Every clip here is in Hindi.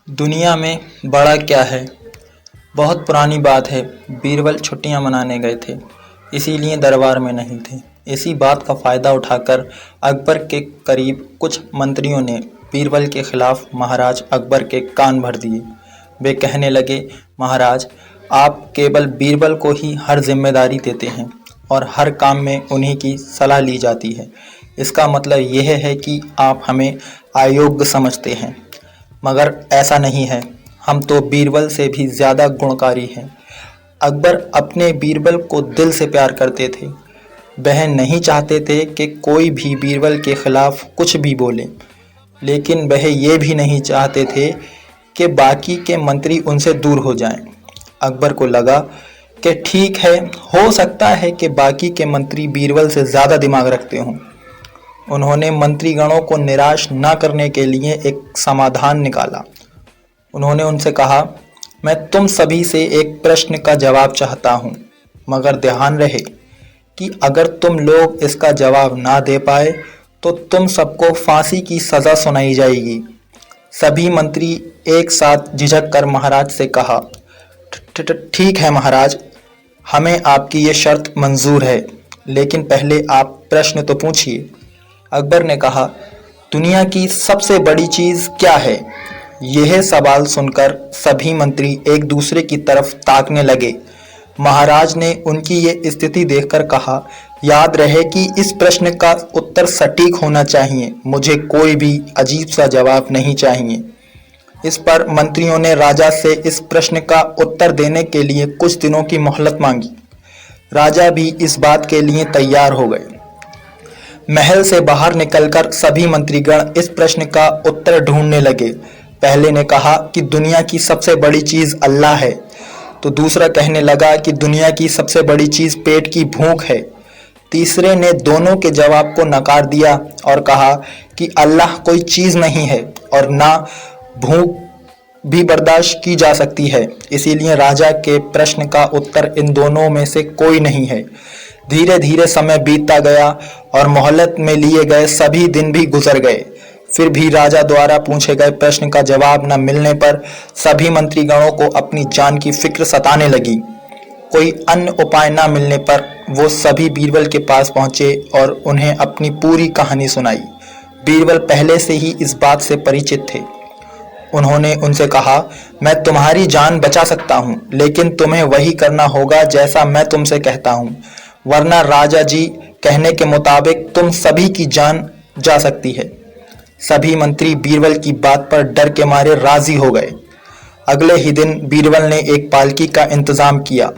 दुनिया में बड़ा क्या है। बहुत पुरानी बात है। बीरबल छुट्टियां मनाने गए थे, इसीलिए दरबार में नहीं थे। इसी बात का फ़ायदा उठाकर अकबर के करीब कुछ मंत्रियों ने बीरबल के खिलाफ महाराज अकबर के कान भर दिए। वे कहने लगे, महाराज, आप केवल बीरबल को ही हर जिम्मेदारी देते हैं और हर काम में उन्हीं की सलाह ली जाती है। इसका मतलब यह है कि आप हमें अयोग्य समझते हैं। मगर ऐसा नहीं है, हम तो बीरबल से भी ज़्यादा गुणकारी हैं। अकबर अपने बीरबल को दिल से प्यार करते थे। वह नहीं चाहते थे कि कोई भी बीरबल के खिलाफ कुछ भी बोले, लेकिन वह ये भी नहीं चाहते थे कि बाकी के मंत्री उनसे दूर हो जाएं। अकबर को लगा कि ठीक है, हो सकता है कि बाकी के मंत्री बीरबल से ज़्यादा दिमाग रखते हों। उन्होंने मंत्रीगणों को निराश न करने के लिए एक समाधान निकाला। उन्होंने उनसे कहा, मैं तुम सभी से एक प्रश्न का जवाब चाहता हूँ, मगर ध्यान रहे कि अगर तुम लोग इसका जवाब ना दे पाए तो तुम सबको फांसी की सज़ा सुनाई जाएगी। सभी मंत्री एक साथ झिझक कर महाराज से कहा, ठीक है महाराज, हमें आपकी ये शर्त मंजूर है, लेकिन पहले आप प्रश्न तो पूछिए। अकबर ने कहा, दुनिया की सबसे बड़ी चीज़ क्या है? यह सवाल सुनकर सभी मंत्री एक दूसरे की तरफ ताकने लगे। महाराज ने उनकी ये स्थिति देखकर कहा, याद रहे कि इस प्रश्न का उत्तर सटीक होना चाहिए। मुझे कोई भी अजीब सा जवाब नहीं चाहिए। इस पर मंत्रियों ने राजा से इस प्रश्न का उत्तर देने के लिए कुछ दिनों की मोहलत मांगी। राजा भी इस बात के लिए तैयार हो गए। महल से बाहर निकलकर सभी मंत्रीगण इस प्रश्न का उत्तर ढूंढने लगे। पहले ने कहा कि दुनिया की सबसे बड़ी चीज़ अल्लाह है, तो दूसरा कहने लगा कि दुनिया की सबसे बड़ी चीज़ पेट की भूख है। तीसरे ने दोनों के जवाब को नकार दिया और कहा कि अल्लाह कोई चीज़ नहीं है और ना भूख भी बर्दाश्त की जा सकती है। इसीलिए राजा के प्रश्न का उत्तर इन दोनों में से कोई नहीं है। धीरे धीरे समय बीतता गया और मोहलत में लिए गए सभी दिन भी गुजर गए। फिर भी राजा द्वारा पूछे गए प्रश्न का जवाब न मिलने पर सभी मंत्रीगणों को अपनी जान की फिक्र सताने लगी। कोई अन्य उपाय न मिलने पर वो सभी बीरबल के पास पहुंचे और उन्हें अपनी पूरी कहानी सुनाई। बीरबल पहले से ही इस बात से परिचित थे। उन्होंने उनसे कहा, मैं तुम्हारी जान बचा सकता हूँ, लेकिन तुम्हें वही करना होगा जैसा मैं तुमसे कहता हूँ, वरना राजा जी कहने के मुताबिक तुम सभी की जान जा सकती है। सभी मंत्री बीरबल की बात पर डर के मारे राजी हो गए। अगले ही दिन बीरबल ने एक पालकी का इंतजाम किया।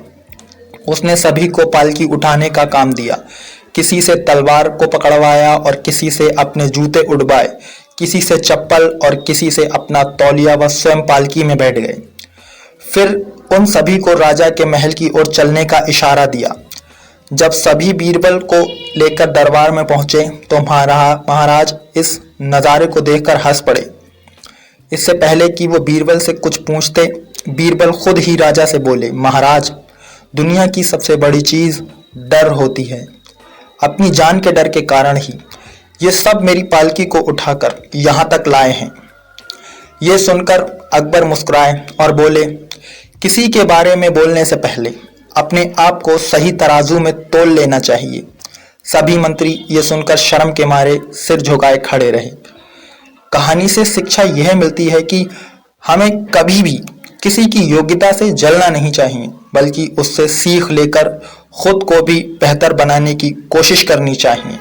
उसने सभी को पालकी उठाने का काम दिया। किसी से तलवार को पकड़वाया और किसी से अपने जूते उड़वाए, किसी से चप्पल और किसी से अपना तौलिया व स्वयं पालकी में बैठ गए। फिर उन सभी को राजा के महल की ओर चलने का इशारा दिया। जब सभी बीरबल को लेकर दरबार में पहुंचे तो महाराज इस नज़ारे को देखकर हंस पड़े। इससे पहले कि वो बीरबल से कुछ पूछते, बीरबल खुद ही राजा से बोले, महाराज, दुनिया की सबसे बड़ी चीज़ डर होती है। अपनी जान के डर के कारण ही ये सब मेरी पालकी को उठाकर यहाँ तक लाए हैं। ये सुनकर अकबर मुस्कुराए और बोले, किसी के बारे में बोलने से पहले अपने आप को सही तराजू में तोल लेना चाहिए। सभी मंत्री ये सुनकर शर्म के मारे सिर झुकाए खड़े रहे। कहानी से शिक्षा यह मिलती है कि हमें कभी भी किसी की योग्यता से जलना नहीं चाहिए, बल्कि उससे सीख लेकर खुद को भी बेहतर बनाने की कोशिश करनी चाहिए।